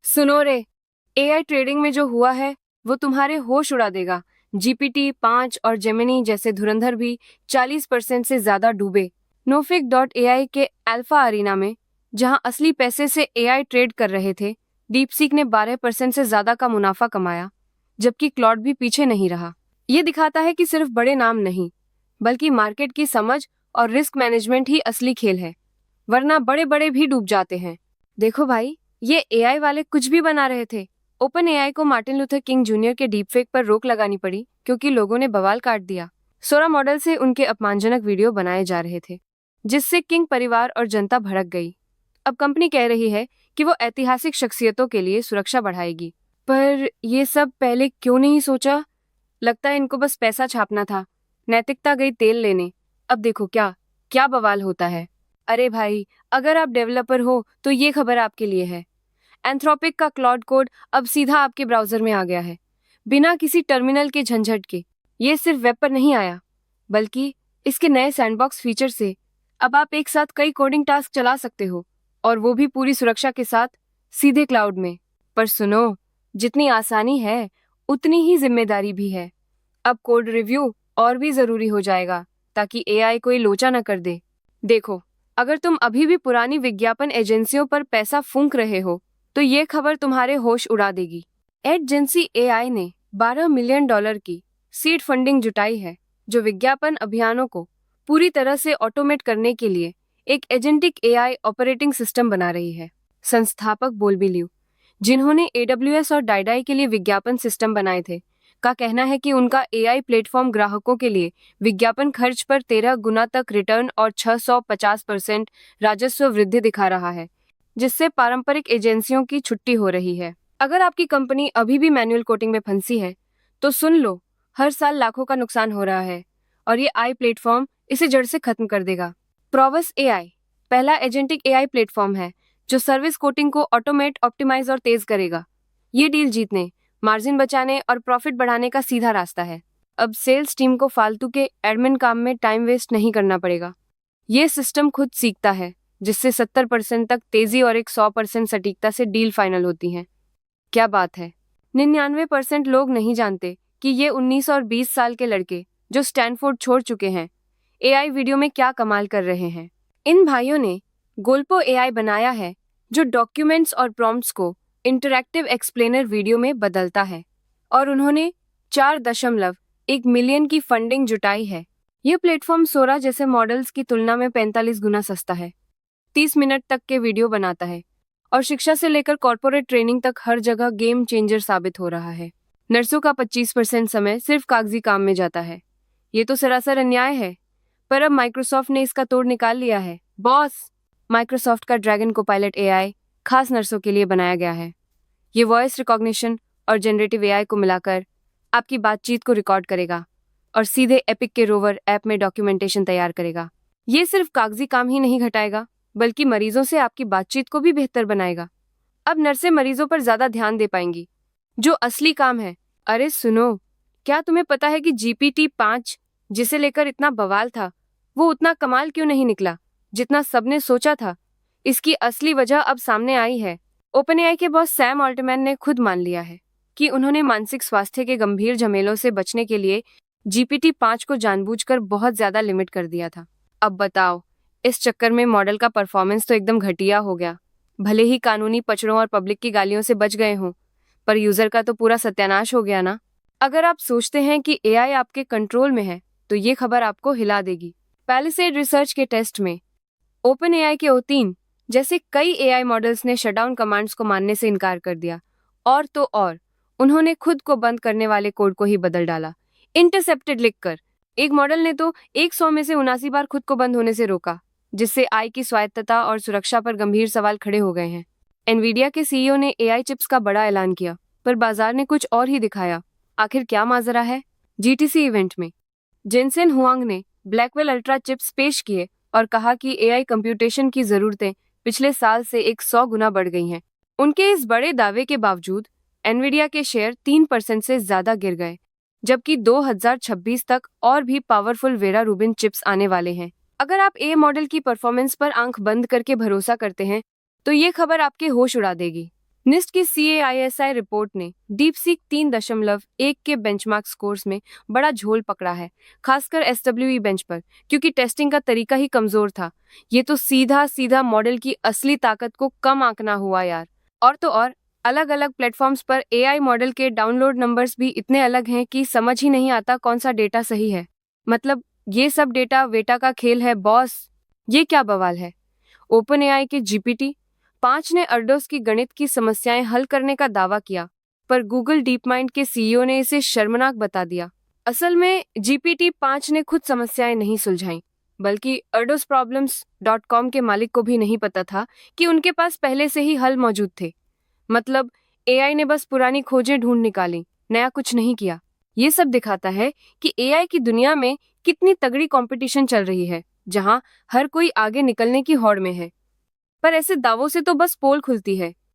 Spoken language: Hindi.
सुनो रे, एआई ट्रेडिंग में जो हुआ है वो तुम्हारे होश उड़ा देगा। GPT-5 और जेमिनी जैसे धुरंधर भी 40% से ज्यादा डूबे। नोफिक.ai के अल्फा अरीना में जहां असली पैसे से एआई ट्रेड कर रहे थे, डीपसीक ने 12% से ज्यादा का मुनाफा कमाया, जबकि क्लॉड भी पीछे नहीं रहा। ये दिखाता है कि सिर्फ बड़े नाम नहीं, बल्कि मार्केट की समझ और रिस्क मैनेजमेंट ही असली खेल है, वरना बड़े बड़े भी डूब जाते हैं। देखो भाई, ये एआई वाले कुछ भी बना रहे थे। ओपन एआई को मार्टिन लूथर किंग जूनियर के डीपफेक पर रोक लगानी पड़ी क्योंकि लोगों ने बवाल काट दिया। सोरा मॉडल से उनके अपमानजनक वीडियो बनाए जा रहे थे, जिससे किंग परिवार और जनता भड़क गई। अब कंपनी कह रही है कि वो ऐतिहासिक शख्सियतों के लिए सुरक्षा बढ़ाएगी। पर ये सब पहले क्यों नहीं सोचा? लगता है इनको बस पैसा छापना था। नैतिकता गई तेल लेने। अब देखो क्या क्या बवाल होता है। अरे भाई, अगर आप डेवलपर हो तो ये खबर आपके लिए है। एंथ्रोपिक का क्लाउड कोड अब सीधा आपके ब्राउजर में आ गया है, बिना किसी टर्मिनल के झंझट के। ये सिर्फ वेब पर नहीं आया, बल्कि इसके नए सैंडबॉक्स फीचर से अब आप एक साथ कई कोडिंग टास्क चला सकते हो, और वो भी पूरी सुरक्षा के साथ, सीधे क्लाउड में। पर सुनो, जितनी आसानी है उतनी ही जिम्मेदारी भी है। अब कोड रिव्यू और भी जरूरी हो जाएगा, ताकि एआई कोई लोचा न कर दे। देखो, अगर तुम अभी भी पुरानी विज्ञापन एजेंसियों पर पैसा फूंक रहे हो, तो ये खबर तुम्हारे होश उड़ा देगी। एडजेंसी एआई ने $12 मिलियन की सीड फंडिंग जुटाई है, जो विज्ञापन अभियानों को पूरी तरह से ऑटोमेट करने के लिए एक एजेंटिक एआई ऑपरेटिंग सिस्टम बना रही है। संस्थापक बोलबिल्यू, जिन्होंने AWS और डाइडाई के लिए विज्ञापन सिस्टम बनाए थे, का कहना है कि उनका एआई प्लेटफॉर्म ग्राहकों के लिए विज्ञापन खर्च पर 13 गुना तक रिटर्न और 650% राजस्व वृद्धि दिखा रहा है, जिससे पारंपरिक एजेंसियों की छुट्टी हो रही है। अगर आपकी कंपनी अभी भी मैनुअल कोडिंग में फंसी है, तो सुन लो, हर साल लाखों का नुकसान हो रहा है, और ये आई प्लेटफॉर्म इसे जड़ से खत्म कर देगा। प्रोवस एआई पहला एजेंटिक एआई प्लेटफॉर्म है जो सर्विस कोडिंग को ऑटोमेट, ऑप्टिमाइज और तेज करेगा। ये डील जीतने, मार्जिन बचाने और प्रॉफिट बढ़ाने का सीधा रास्ता है। अब सेल्स टीम को फालतू के एडमिन काम में टाइम वेस्ट नहीं करना पड़ेगा। ये सिस्टम खुद सीखता है, जिससे 70% तक तेजी और 100% सटीकता से डील फाइनल होती है। क्या बात है! 99% लोग नहीं जानते कि ये 19 और 20 साल के लड़के जो स्टैनफोर्ड छोड़ चुके हैं, एआई वीडियो में क्या कमाल कर रहे हैं। इन भाइयों ने गोल्पो एआई बनाया है, जो डॉक्यूमेंट्स और प्रॉम्प्ट्स को इंटरैक्टिव एक्सप्लेनर वीडियो में बदलता है, और उन्होंने 4.1 मिलियन की फंडिंग जुटाई है। यह प्लेटफॉर्म सोरा जैसे मॉडल्स की तुलना में 45 गुना सस्ता है, 30 मिनट तक के वीडियो बनाता है, और शिक्षा से लेकर कॉर्पोरेट ट्रेनिंग तक हर जगह गेम चेंजर साबित हो रहा है। नर्सों का 25% समय सिर्फ कागजी काम में जाता है। ये तो सरासर अन्याय है, पर अब माइक्रोसॉफ्ट ने इसका तोड़ निकाल लिया है। बॉस, माइक्रोसॉफ्ट का ड्रैगन कोपायलट एआई खास नर्सों के लिए बनाया गया है। ये वॉइस रिकॉग्निशन और जनरेटिव एआई को मिलाकर आपकी बातचीत को रिकॉर्ड करेगा और सीधे एपिक के रोवर ऐप में डॉक्यूमेंटेशन तैयार करेगा। ये सिर्फ कागजी काम ही नहीं घटाएगा, बल्कि मरीजों से आपकी बातचीत को भी बेहतर बनाएगा। अब नर्सें मरीजों पर ज्यादा ध्यान दे पाएंगी, जो असली काम है। अरे सुनो, क्या तुम्हें पता है कि GPT-5, जिसे लेकर इतना बवाल था, वो उतना कमाल क्यों नहीं निकला जितना सबने सोचा था? इसकी असली वजह अब सामने आई है। ओपनएआई के बॉस सैम ऑल्टमैन ने खुद मान लिया है कि उन्होंने मानसिक स्वास्थ्य के गंभीर झमेलों से बचने के लिए GPT-5 को जानबूझकर बहुत ज्यादा लिमिट कर दिया था। अब बताओ, इस चक्कर में मॉडल का परफॉर्मेंस तो एकदम घटिया हो गया। भले ही कानूनी पचड़ों और पब्लिक की गालियों से बच गए हों, पर यूजर का तो पूरा सत्यानाश हो गया ना। अगर आप सोचते हैं कि एआई आपके कंट्रोल में है, तो ये खबर आपको हिला देगी। पैलिसेड रिसर्च के टेस्ट में ओपनएआई के O3 जैसे कई एआई मॉडल्स ने शटडाउन कमांड्स को मानने से इनकार कर दिया, और तो और उन्होंने खुद को बंद करने वाले कोड को ही बदल डाला, इंटरसेप्टेड लिखकर। एक मॉडल ने तो 100 में से 79 बार खुद को बंद होने से रोका, जिससे आई की स्वायत्तता और सुरक्षा पर गंभीर सवाल खड़े हो गए हैं। एनवीडिया के सीईओ ने एआई चिप्स का बड़ा ऐलान किया, पर बाजार ने कुछ और ही दिखाया। आखिर क्या माजरा है? जीटीसी इवेंट में जेनसेन हुआंग ने ब्लैकवेल अल्ट्रा चिप्स पेश किए और कहा कि एआई कंप्यूटेशन की जरूरतें पिछले साल से 100 गुना बढ़ गई हैं। उनके इस बड़े दावे के बावजूद एनवीडिया के शेयर 3% से ज्यादा गिर गए, जबकि 2026 तक और भी पावरफुल वेरा रूबिन चिप्स आने वाले हैं। अगर आप ए मॉडल की परफॉर्मेंस पर आंख बंद करके भरोसा करते हैं, तो ये खबर आपके होश उड़ा देगी। निस्ट की CAISI रिपोर्ट ने डीपसीक 3.1 के बेंचमार्क स्कोर्स में बड़ा झोल पकड़ा है, खासकर SWE बेंच पर, क्योंकि टेस्टिंग का तरीका ही कमजोर था। ये तो सीधा सीधा मॉडल की असली ताकत को कम आंकना हुआ यार। और तो और, अलग अलग प्लेटफॉर्म्स पर AI मॉडल के डाउनलोड नंबर्स भी इतने अलग हैं कि समझ ही नहीं आता कौन सा डेटा सही है। मतलब ये सब डेटा वेटा का खेल है बॉस। ये क्या बवाल है। ओपन AI के GPT-5 ने अर्डोस की गणित की समस्याएं हल करने का दावा किया, पर गूगल डीप माइंड के CEO ने इसे शर्मनाक बता दिया। असल में GPT-5 ने खुद समस्याएं नहीं सुलझाई, बल्कि ardosproblems.com के मालिक को भी नहीं पता था कि उनके पास पहले से ही हल मौजूद थे। मतलब AI ने बस पुरानी खोजें ढूंढ निकाली, नया कुछ नहीं किया। ये सब दिखाता है कि AI की दुनिया में कितनी तगड़ी कंपटीशन चल रही है, जहां हर कोई आगे निकलने की होड़ में है। पर ऐसे दावों से तो बस पोल खुलती है।